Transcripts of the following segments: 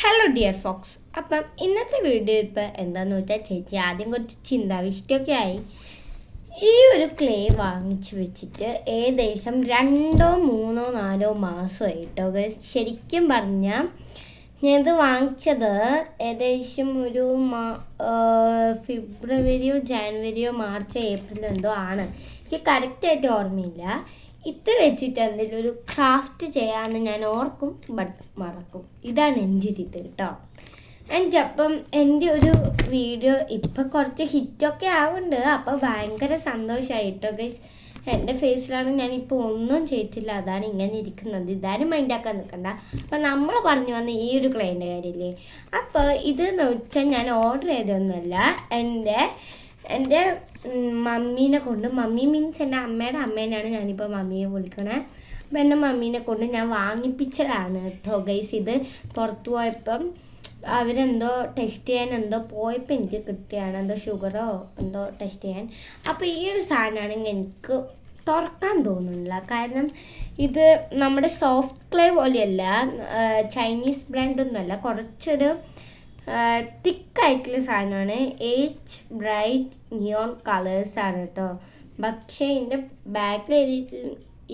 Hello dear Fox. അപ്പം ഇന്നത്തെ video ഇപ്പം എന്താണെന്ന് വെച്ചാൽ ചേച്ചി ആദ്യം കുറച്ച് ചിന്താവിഷ്ടമൊക്കെ ആയി. ഈ ഒരു ക്ലേ വാങ്ങിച്ചു വെച്ചിട്ട് ഏകദേശം 2 3 4 മാസമായിട്ടോ. ശരിക്കും പറഞ്ഞാൽ ഞാനിത് വാങ്ങിച്ചത് ഏകദേശം ഒരു ഫെബ്രുവരിയോ ജാനുവരിയോ മാർച്ചോ ഏപ്രിലോ എന്തോ ആണ്. എനിക്ക് കറക്റ്റായിട്ട് ഓർമ്മയില്ല. ഇത് വെച്ചിട്ട് എന്തെങ്കിലും ഒരു ക്രാഫ്റ്റ് ചെയ്യാമെന്ന് ഞാൻ ഓർക്കും, ബട്ട് മറക്കും. ഇതാണ് എൻ്റെ ഒരു ഇത് കേട്ടോ. ആൻഡ് അപ്പം എൻ്റെ ഒരു വീഡിയോ ഇപ്പം കുറച്ച് ഹിറ്റൊക്കെ ആവുന്നുണ്ട്. അപ്പോൾ ഭയങ്കര സന്തോഷമായി കേട്ടോ ഗൈസ്. എൻ്റെ ഫേസിലാണ് ഞാനിപ്പോൾ ഒന്നും ചെയ്തിട്ടില്ല, അതാണ് ഇങ്ങനെ ഇരിക്കുന്നത്. ഇതാരും മൈൻഡാക്കാൻ നിൽക്കണ്ട. അപ്പം നമ്മൾ പറഞ്ഞു വന്ന ഈ ഒരു ക്ലൈൻ്റെ കാര്യമില്ലേ, അപ്പോൾ ഇതെന്ന് വെച്ചാൽ ഞാൻ ഓർഡർ ചെയ്തൊന്നുമല്ല. എൻ്റെ മമ്മീനെ കൊണ്ട്, മമ്മി മീൻസ് എൻ്റെ അമ്മയുടെ അമ്മേനെയാണ് ഞാനിപ്പോൾ മമ്മിയെ വിളിക്കണേ. അപ്പം എൻ്റെ മമ്മീനെ കൊണ്ട് ഞാൻ വാങ്ങിപ്പിച്ചതാണ് കേട്ടോ ഗൈസ്. ഇത് പുറത്തു പോയപ്പം അവരെന്തോ ടെസ്റ്റ് ചെയ്യാൻ എന്തോ പോയപ്പോൾ എനിക്ക് കിട്ടിയാണ്, എന്തോ ഷുഗറോ എന്തോ ടെസ്റ്റ് ചെയ്യാൻ. അപ്പോൾ ഈ ഒരു സാധനമാണെങ്കിൽ എനിക്ക് തുറക്കാൻ തോന്നുന്നില്ല. കാരണം ഇത് നമ്മുടെ സോഫ്റ്റ് ക്ലേ പോലെയല്ല, ചൈനീസ് ബ്രാൻഡൊന്നുമല്ല, കുറച്ചൊരു തിക്കായിട്ടുള്ള സാധനമാണ്. ബ്രൈറ്റ് നിയോൺ കളേഴ്സാണ് കേട്ടോ. പക്ഷേ ഇതിൻ്റെ ബാക്കിൽ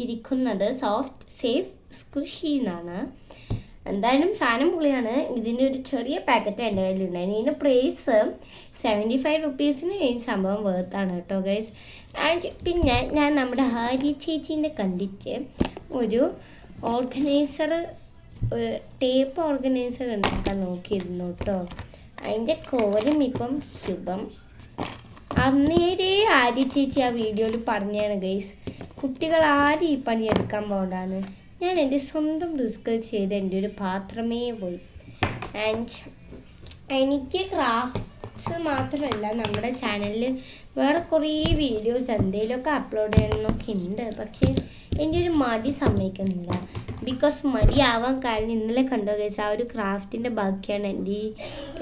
ഇരിക്കുന്നത് സോഫ്റ്റ് സേഫ് സ്ക്വിഷി എന്നാണ്. എന്തായാലും സാധനം പൊളിയാണ്. ഇതിൻ്റെ ഒരു ചെറിയ പാക്കറ്റ് എൻ്റെ കയ്യിലുണ്ടായിരുന്നു. ഇതിൻ്റെ പ്രൈസ് 75 റുപ്പീസിന് ഈ സംഭവം വേർത്താണ് കേട്ടോ ഗൈസ്. ആൻഡ് പിന്നെ ഞാൻ നമ്മുടെ ഹാരി ചേച്ചീൻ്റെ കണ്ടിട്ട് ഒരു ഓർഗനൈസർ, ടേപ്പ് ഓർഗനൈസർ ഉണ്ടാക്കാൻ നോക്കിയിരുന്നു കേട്ടോ. അതിൻ്റെ കോരം ഇപ്പം ശുഭം. അന്നേരെ ആര്യ ചേച്ചി ആ വീഡിയോയിൽ പറഞ്ഞാണ് ഗൈസ്, കുട്ടികൾ ആരും ഈ പണിയെടുക്കാൻ പോകണ്ടാന്ന്. ഞാൻ എൻ്റെ സ്വന്തം റിസ്ക് ചെയ്ത് എൻ്റെ ഒരു പാത്രമേ പോയി. ആൻഡ് എനിക്ക് ക്രാഫ്റ്റ്സ് മാത്രമല്ല, നമ്മുടെ ചാനലിൽ വേറെ കുറേ വീഡിയോസ് എന്തെങ്കിലുമൊക്കെ അപ്ലോഡ് ചെയ്യണമെന്നൊക്കെ ഉണ്ട്. പക്ഷേ എൻ്റെ ഒരു മടി സമ്മതിക്കുന്നില്ല. ബിക്കോസ് മടിയാവാൻ കാരണം ഇന്നലെ കണ്ടോ ഗൈസ്, ആ ഒരു ക്രാഫ്റ്റിൻ്റെ ബാക്കിയാണ്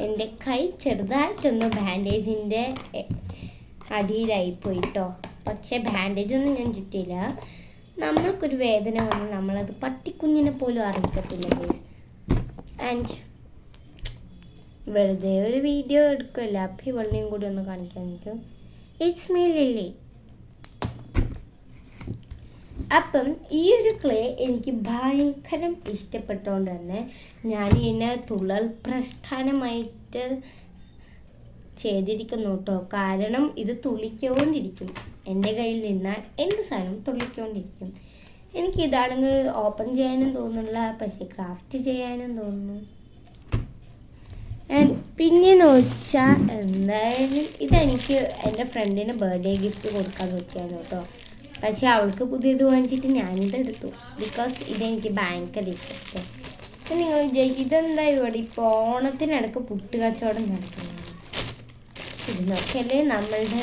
എൻ്റെ കൈ ചെറുതായിട്ടൊന്ന് ബാൻഡേജിൻ്റെ അടിയിലായിപ്പോയിട്ടോ. പക്ഷേ ബാൻഡേജൊന്നും ഞാൻ ചുറ്റിയില്ല. നമ്മൾക്കൊരു വേദന വന്ന് നമ്മളത് പട്ടിക്കുഞ്ഞിനെ പോലും അറിയിക്കത്തില്ല ഗൈസ്. ആൻഡ് വെറുതെ ഒരു വീഡിയോ എടുക്കുമല്ല, അപ്പം ഇവളുടെയും കൂടി ഒന്ന് കാണിക്കാൻ പറ്റും. It's me Lilly. അപ്പം ഈ ഒരു ക്ലേ എനിക്ക് ഭയങ്കരം ഇഷ്ടപ്പെട്ടതുകൊണ്ട് തന്നെ ഞാൻ ഇതിനെ തുള്ളൽ പ്രസ്ഥാനമായിട്ട് ചെയ്തിരിക്കുന്നു കേട്ടോ. കാരണം ഇത് തുള്ളിക്കൊണ്ടിരിക്കും, എൻ്റെ കയ്യിൽ നിന്നാൽ എന്ത് സാധനം തുള്ളിക്കൊണ്ടിരിക്കും. എനിക്കിതാണെങ്കിൽ ഓപ്പൺ ചെയ്യാനും തോന്നുന്നില്ല, പക്ഷേ ക്രാഫ്റ്റ് ചെയ്യാനും തോന്നുന്നു. പിന്നെയെന്ന് വെച്ചാൽ എന്തായാലും ഇതെനിക്ക് എൻ്റെ ഫ്രണ്ടിന് ബർത്ത്ഡേ ഗിഫ്റ്റ് കൊടുക്കാൻ പറ്റിയാണ് കേട്ടോ. പക്ഷെ അവൾക്ക് പുതിയത് വാങ്ങിച്ചിട്ട് ഞാനിതെടുത്തു, ബിക്കോസ് ഇതെനിക്ക് ഭയങ്കര ഇഷ്ടപ്പെട്ടു. അപ്പം നിങ്ങൾ വിചാരിക്കും ഇതെന്താ ഇവിടെ ഇപ്പോൾ ഓണത്തിനിടക്ക് പുട്ട് കച്ചവടം നടക്കുന്നത്? ഇതിനൊക്കെയല്ലേ നമ്മളുടെ.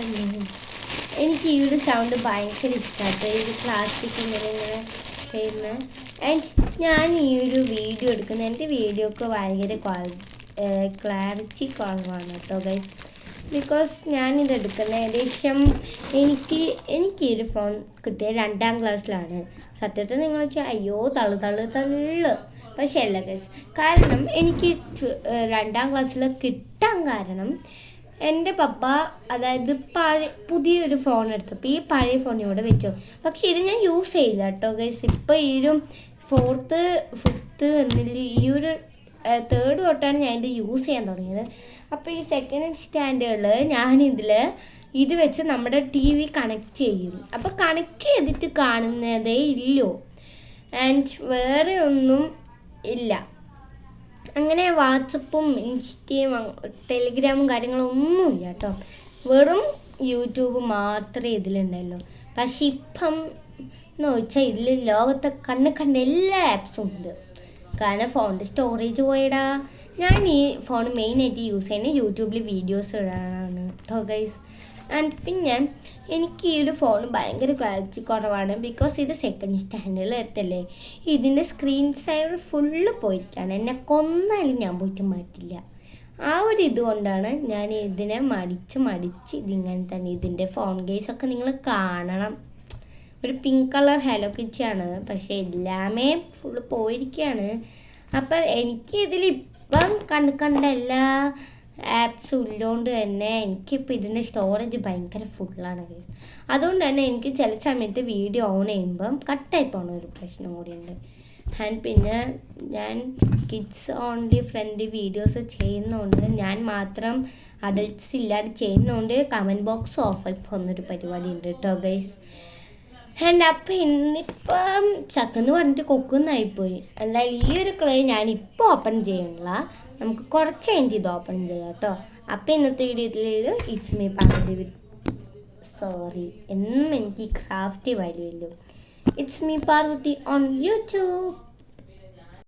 എനിക്ക് ഈ ഒരു സൗണ്ട് ഭയങ്കര ഇഷ്ടമായിട്ട്, ഈ പ്ലാസ്റ്റിക് ഇങ്ങനെ ചെയ്യുന്നത്. ആൻഡ് ഞാൻ ഈ ഒരു വീഡിയോ എടുക്കുന്നത്, എൻ്റെ വീഡിയോക്ക് ഭയങ്കര ക്ലാരിറ്റി കുറവാണ് കേട്ടോ ഗൈസ്. ബിക്കോസ് ഞാനിതെടുക്കുന്നത് ഏകദേശം എനിക്ക് ഈ ഒരു ഫോൺ കിട്ടിയ 2ാം ക്ലാസ്സിലാണ്. സത്യത്തിൽ നിങ്ങൾ വെച്ചാൽ അയ്യോ തള്ളു പക്ഷേ അല്ല ഗൈസ്. കാരണം എനിക്ക് 2ാം ക്ലാസ്സിൽ കിട്ടാൻ കാരണം എൻ്റെ പപ്പ, അതായത് പുതിയൊരു ഫോൺ എടുത്തപ്പോൾ ഈ പഴയ ഫോൺ ഇവിടെ വെച്ചു. പക്ഷേ ഇത് ഞാൻ യൂസ് ചെയ്യില്ല കേട്ടോ ഗൈസ്. ഇപ്പോൾ ഈ ഒരു 4th 5th എന്നില്ല, ഈ ഒരു 3rd തൊട്ടാണ് ഞാൻ ഇത് യൂസ് ചെയ്യാൻ തുടങ്ങിയത്. അപ്പോൾ ഈ 2nd സ്റ്റാൻഡേർഡിൽ ഞാനിതിൽ ഇത് വെച്ച് നമ്മുടെ TV കണക്ട് ചെയ്യും. അപ്പോൾ കണക്ട് ചെയ്തിട്ട് കാണുന്നതേ ഇല്ലയോ. ആൻഡ് വേറെ ഒന്നും ഇല്ല. അങ്ങനെ വാട്സപ്പും ഇൻസ്റ്റയും ടെലിഗ്രാമും കാര്യങ്ങളൊന്നുമില്ല കേട്ടോ. വെറും യൂട്യൂബ് മാത്രമേ ഇതിലുണ്ടല്ലോ. പക്ഷെ ഇപ്പം എന്ന് വെച്ചാൽ ഇതിൽ ലോകത്തെ കണ്ട എല്ലാ ആപ്സും ഉണ്ട്. കാരണം ഫോണിൻ്റെ സ്റ്റോറേജ് പോയടാ. ഞാൻ ഈ ഫോൺ മെയിനായിട്ട് യൂസ് ചെയ്യുന്നത് യൂട്യൂബിൽ വീഡിയോസ് ഇടാനാണ് കേട്ടോ ഗൈസ്. ആൻഡ് പിന്നെ എനിക്ക് ഈ ഒരു ഫോൺ ഭയങ്കര ക്വാളിറ്റി കുറവാണ്, ബിക്കോസ് ഇത് 2nd സ്റ്റാൻഡേർഡിൽ എത്തല്ലേ. ഇതിൻ്റെ സ്ക്രീൻ സൈഡ് ഫുള്ള് പോയിരിക്കുകയാണ്. എന്നെ കൊന്നാലും ഞാൻ പോയിട്ട് മാറ്റില്ല. ആ ഒരു ഇതുകൊണ്ടാണ് ഞാൻ ഇതിനെ മടിച്ച് ഇതിങ്ങനെ തന്നെ. ഇതിൻ്റെ ഫോൺ കേസൊക്കെ നിങ്ങൾ കാണണം. ഒരു പിങ്ക് കളർ ഹലോ കിറ്റിയാണ്, പക്ഷേ എല്ലാമേ ഫുള്ള് പോയിരിക്കുകയാണ്. അപ്പം എനിക്ക് ഇതിൽ ഇപ്പം കണ്ട എല്ലാ ആപ്സും ഉള്ളതുകൊണ്ട് തന്നെ എനിക്കിപ്പോൾ ഇതിൻ്റെ സ്റ്റോറേജ് ഭയങ്കര ഫുള്ളാണ്. അതുകൊണ്ട് തന്നെ എനിക്ക് ചില സമയത്ത് വീഡിയോ ഓൺ ചെയ്യുമ്പം കട്ടായി പോകുന്ന ഒരു പ്രശ്നം കൂടിയുണ്ട്. ആൻഡ് പിന്നെ ഞാൻ കിഡ്സ് ഓൺലി ഫ്രണ്ട്ലി വീഡിയോസ് ചെയ്യുന്നതുകൊണ്ട്, ഞാൻ മാത്രം അഡൾട്ട്സ് ഇല്ലാതെ ചെയ്യുന്നതുകൊണ്ട് കമൻറ്റ് ബോക്സ് ഓഫായി പോകുന്നൊരു പരിപാടി ഉണ്ട് കേട്ടോ ഗൈസ്. ആൻഡ് അപ്പം ഇന്നിപ്പം ചക്കെന്ന് പറഞ്ഞിട്ട് കൊക്കുന്നായിപ്പോയി. എന്തായാലും ഈ ഒരു ക്ലേ ഞാനിപ്പോൾ ഓപ്പൺ ചെയ്യണില്ല, നമുക്ക് കുറച്ച് കഴിഞ്ഞിട്ട് ഇത് ഓപ്പൺ ചെയ്യാം കേട്ടോ. അപ്പം ഇന്നത്തെ വീഡിയോയിൽ it's me Parvathy with sorry എന്നും എനിക്ക് ക്രാഫ്റ്റ് വരുമല്ലോ. It's me Parvathy on YouTube.